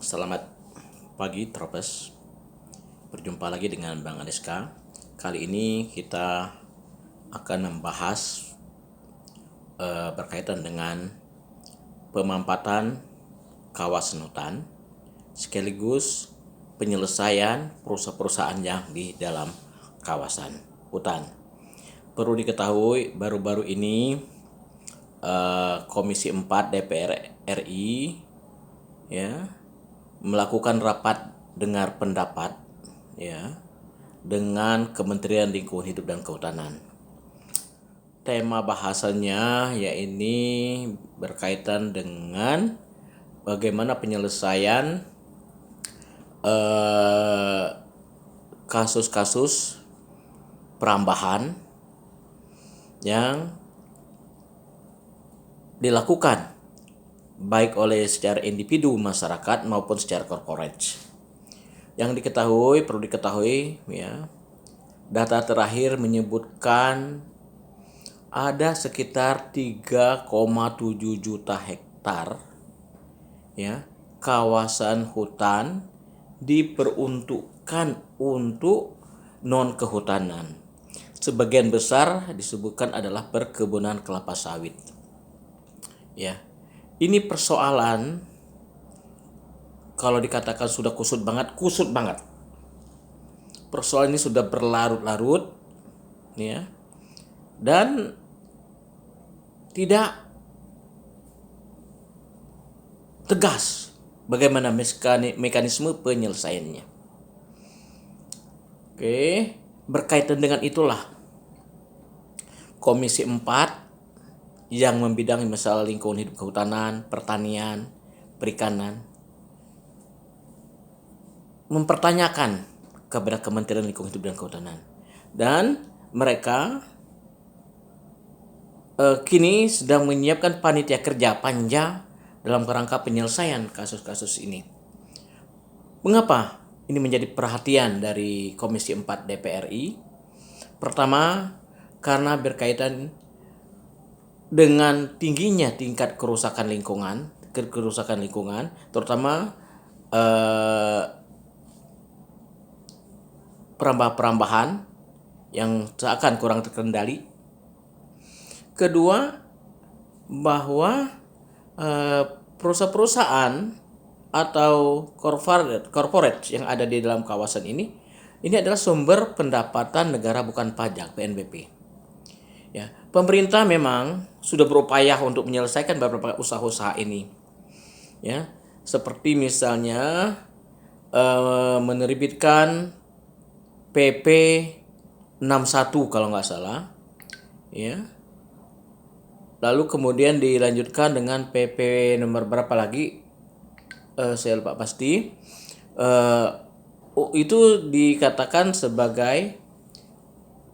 Selamat pagi Tropes. Berjumpa lagi dengan Bang Adeska. Kali ini kita akan membahas berkaitan dengan pemampatan kawasan hutan sekaligus penyelesaian perusahaan-perusahaan yang di dalam kawasan hutan. Perlu diketahui baru-baru ini Komisi 4 DPR RI melakukan rapat dengar pendapat dengan Kementerian Lingkungan Hidup dan Kehutanan. Tema bahasannya yaitu berkaitan dengan bagaimana penyelesaian kasus-kasus perambahan yang dilakukan baik oleh secara individu masyarakat maupun secara corporate. Yang perlu diketahui data terakhir menyebutkan ada sekitar 3,7 juta hektar kawasan hutan diperuntukkan untuk non kehutanan. Sebagian besar disebutkan adalah perkebunan kelapa sawit. Ini persoalan kalau dikatakan sudah kusut banget. Persoalan ini sudah berlarut-larut dan tidak tegas bagaimana mekanisme penyelesaiannya. Berkaitan dengan itulah Komisi 4 yang membidangi masalah lingkungan hidup kehutanan, pertanian, perikanan mempertanyakan kepada Kementerian Lingkungan Hidup dan Kehutanan, dan mereka kini sedang menyiapkan panitia kerja panja dalam kerangka penyelesaian kasus-kasus ini. Mengapa ini menjadi perhatian dari Komisi 4 DPR RI? Pertama, karena berkaitan dengan tingginya tingkat kerusakan lingkungan, terutama perambahan yang seakan kurang terkendali. Kedua, bahwa perusahaan atau corporate yang ada di dalam kawasan ini adalah sumber pendapatan negara bukan pajak, PNBP. Pemerintah memang sudah berupaya untuk menyelesaikan beberapa usaha-usaha ini. Seperti misalnya menerbitkan PP 61 kalau nggak salah, lalu kemudian dilanjutkan dengan PP nomor berapa lagi, saya lupa pasti. Itu dikatakan sebagai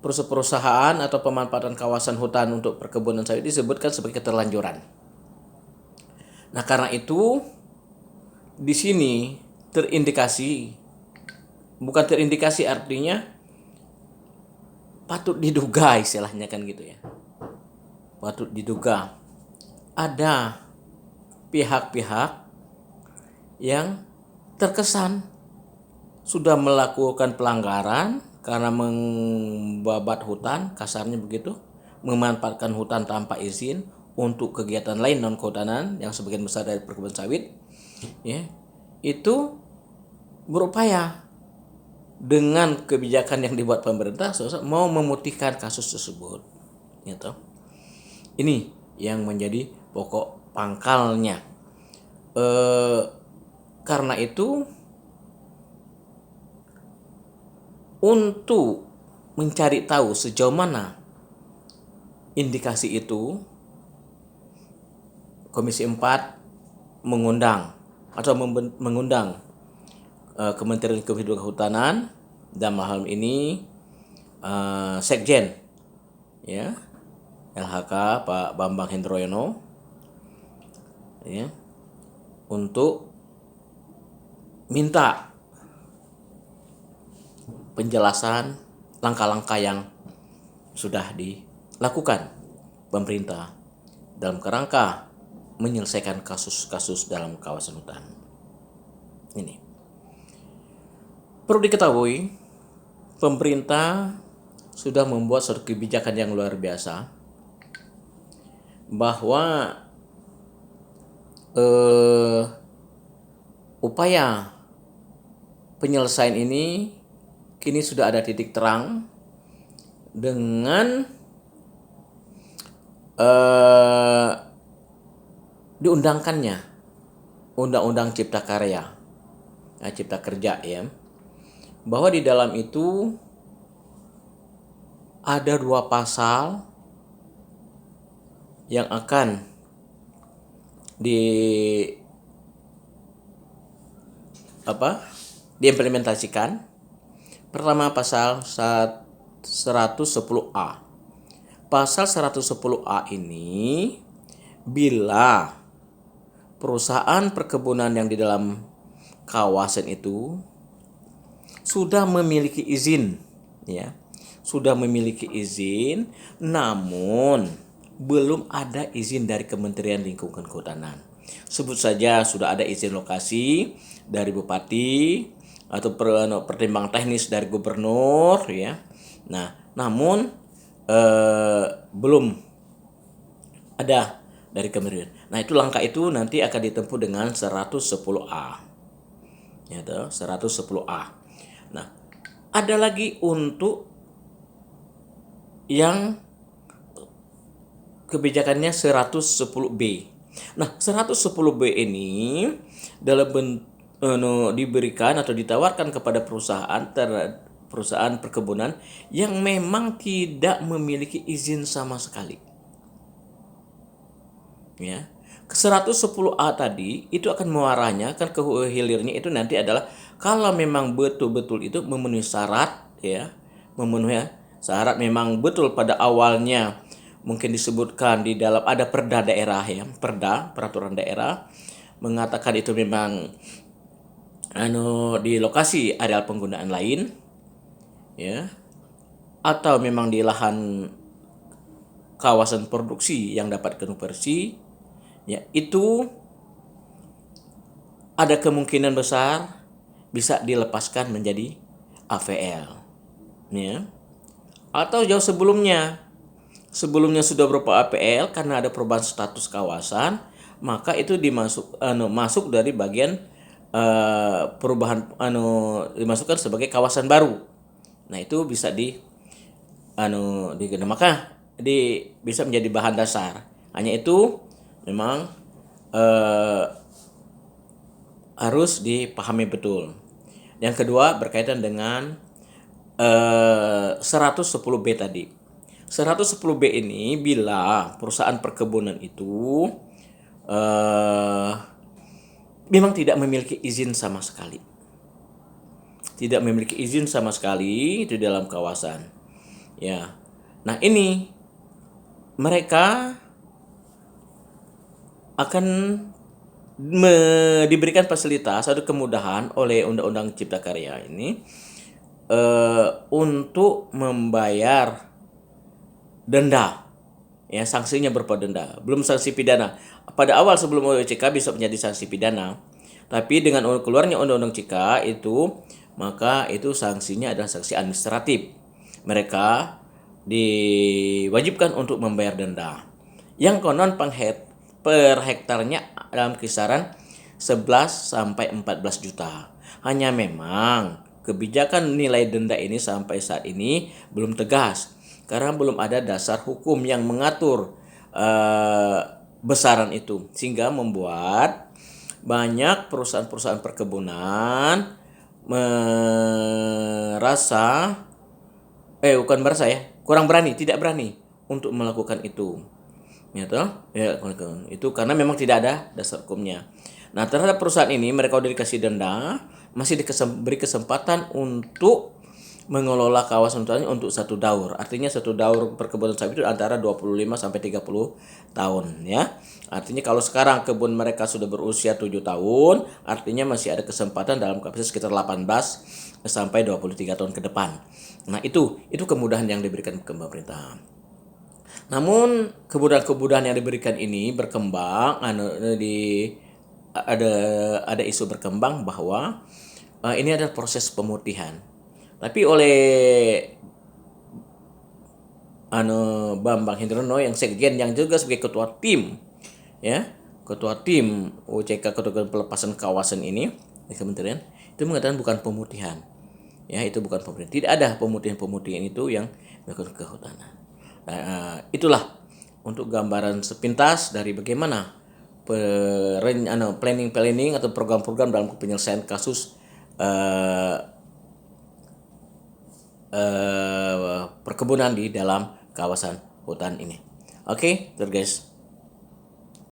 perusahaan atau pemanfaatan kawasan hutan untuk perkebunan sawit disebutkan sebagai keterlanjuran. Nah, karena itu di sini artinya patut diduga, istilahnya kan gitu ya. Patut diduga ada pihak-pihak yang terkesan sudah melakukan pelanggaran karena membabat hutan, kasarnya begitu, memanfaatkan hutan tanpa izin untuk kegiatan lain non kehutanan yang sebagian besar dari perkebunan sawit, itu berupaya dengan kebijakan yang dibuat pemerintah mau memutihkan kasus tersebut. Ini yang menjadi pokok pangkalnya. Karena itu, untuk mencari tahu sejauh mana indikasi itu, Komisi 4 mengundang Kementerian Lingkungan Hidup dan Kehutanan, dan hal ini Sekjen LHK Pak Bambang Hendroyono untuk minta penjelasan langkah-langkah yang sudah dilakukan pemerintah dalam kerangka menyelesaikan kasus-kasus dalam kawasan hutan. Ini perlu diketahui, pemerintah sudah membuat suatu kebijakan yang luar biasa bahwa upaya penyelesaian ini kini sudah ada titik terang dengan diundangkannya Undang-Undang Cipta Karya, Cipta Kerja ya, bahwa di dalam itu ada 2 pasal yang akan diimplementasikan. Pertama pasal 110A. Pasal 110A ini bila perusahaan perkebunan yang di dalam kawasan itu sudah memiliki izin ya, sudah memiliki izin namun belum ada izin dari Kementerian Lingkungan Kehutanan. Sebut saja sudah ada izin lokasi dari bupati atau pertimbangan teknis dari gubernur ya. Nah, namun belum ada dari Kementerian. Nah, itu langkah itu nanti akan ditempuh dengan 110A. Ya, 110A. Nah, ada lagi untuk yang kebijakannya 110B. Nah, 110B ini dalam diberikan atau ditawarkan kepada perusahaan perkebunan yang memang tidak memiliki izin sama sekali. Ya. 110A tadi itu akan muaranya kan ke hilirnya itu nanti adalah kalau memang betul-betul itu memenuhi syarat ya, memenuhi syarat memang betul pada awalnya mungkin disebutkan di dalam ada perda daerah ya, peraturan daerah mengatakan itu memang di lokasi areal penggunaan lain ya, atau memang di lahan kawasan produksi yang dapat konversi ya, itu ada kemungkinan besar bisa dilepaskan menjadi AVL ya. Atau jauh sebelumnya sudah berupa APL karena ada perubahan status kawasan, maka itu masuk dari bagian perubahan dimasukkan sebagai kawasan baru. Nah, itu bisa maka bisa menjadi bahan dasar. Hanya itu memang harus dipahami betul. Yang kedua berkaitan dengan 110B tadi. 110B ini bila perusahaan perkebunan itu memang tidak memiliki izin sama sekali. Tidak memiliki izin sama sekali di dalam kawasan. Ya. Nah, ini mereka akan diberikan fasilitas atau kemudahan oleh Undang-Undang Cipta Karya ini untuk membayar denda. Ya, sanksinya berupa denda, belum sanksi pidana. Pada awal sebelum OJK bisa menjadi sanksi pidana, tapi dengan keluarnya Undang-Undang CK itu maka itu sanksinya adalah sanksi administratif. Mereka diwajibkan untuk membayar denda yang konon per hektarnya dalam kisaran 11 sampai 14 juta. Hanya memang kebijakan nilai denda ini sampai saat ini belum tegas karena belum ada dasar hukum yang mengatur besaran itu, sehingga membuat banyak perusahaan-perusahaan perkebunan tidak berani untuk melakukan itu. Ya, itu karena memang tidak ada dasar hukumnya. Nah, terhadap perusahaan ini mereka udah dikasih denda, masih diberi kesempatan untuk mengelola kawasan hutannya untuk 1 daur. Artinya 1 daur perkebunan sawit itu antara 25 sampai 30 tahun ya. Artinya kalau sekarang kebun mereka sudah berusia 7 tahun, artinya masih ada kesempatan dalam kapasitas sekitar 18 sampai 23 tahun ke depan. Nah, itu kemudahan yang diberikan ke pemerintah. Namun kemudahan-kemudahan yang diberikan ini berkembang ada isu berkembang bahwa ini adalah proses pemutihan. Tapi oleh Bambang Hendrono yang sekjen yang juga sebagai ketua tim, ya, ketua tim OCK, ketua pelepasan kawasan ini di kementerian, itu mengatakan bukan pemutihan. Ya, itu bukan pemutihan. Tidak ada pemutihan itu yang melakukan kehutanan. Nah, itulah untuk gambaran sepintas dari bagaimana planning atau program-program dalam penyelesaian kasus perkebunan di dalam kawasan hutan ini. Oke, guys.